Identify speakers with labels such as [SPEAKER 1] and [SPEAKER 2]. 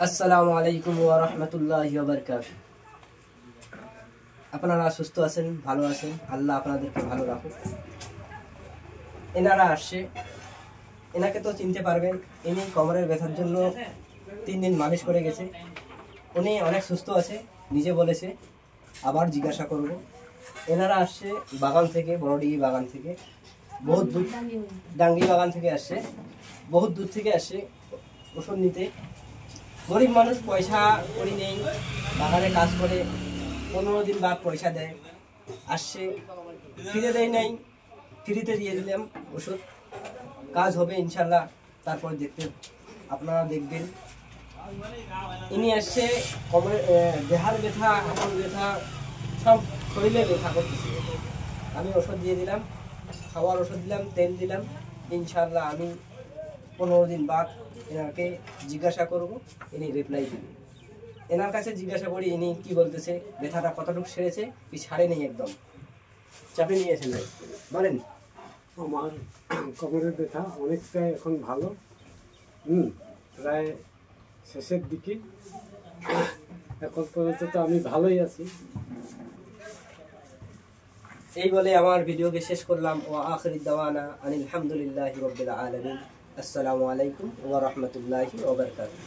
[SPEAKER 1] আসসালামু আলাইকুম ওয়া রাহমাতুল্লাহি ওয়া বারাকাতুহু। আপনারা সুস্থ আছেন, ভালো আছেন, আল্লাহ আপনাদেরকে ভালো রাখুক। এনারা আসছে, এনাকে তো চিনতে পারবেন। ইনি কোমরের ব্যথার জন্য 3 দিন মালিশ করে গেছে। উনি অনেক সুস্থ আছে, নিজে বলেছে। আবার জিজ্ঞাসা করব। এনারা আসছে বাগান থেকে, বড়ডিঘি বাগান থেকে, বহুত দূর, ডাঙ্গি বাগান থেকে আসছে, বহুত দূর থেকে আসছে ওষুধ নিতে। গরিব মানুষ, পয়সা করি নেই, বাগানে কাজ করে 15 দিন বাদ পয়সা দেয়। আসছে, ফিরে দেয় নাই, ফ্রিতে দিয়ে দিলাম ওষুধ। কাজ হবে ইনশাল্লাহ, তারপর আপনারা দেখবেন। ইনি আসছে কোমরে, দেহার ব্যথা, হাঁটুর ব্যথা, সব শরীরে ব্যথা করতেছে। আমি ওষুধ দিয়ে দিলাম, খাওয়ার ওষুধ দিলাম, তেল দিলাম। ইনশাল্লাহ আমি 15 দিন বাদ এনাকে জিজ্ঞাসা করব, ইনি রিপ্লাই দেবেন। এনার কাছে জিজ্ঞাসা করি ইনি কি বলতেছে, ব্যথাটা কতটুকু সেরেছে কি সারে নেই, একদম চাপে নিয়েছেন ভাই, বলেন।
[SPEAKER 2] আমার কোমরের ব্যথা অনেকটাই এখন ভালো, প্রায় শেষের দিকে। এখন পর্যন্ত তো আমি ভালোই আছি।
[SPEAKER 1] এই বলে আমার ভিডিওকে শেষ করলাম। ওয়া আখিরু দাওয়ানা আনিল হামদুলিল্লাহি রাব্বিল আলামিন। আসসালামু আলাইকুম ওয়া রাহমাতুল্লাহি ওয়া বারাকাতুহু।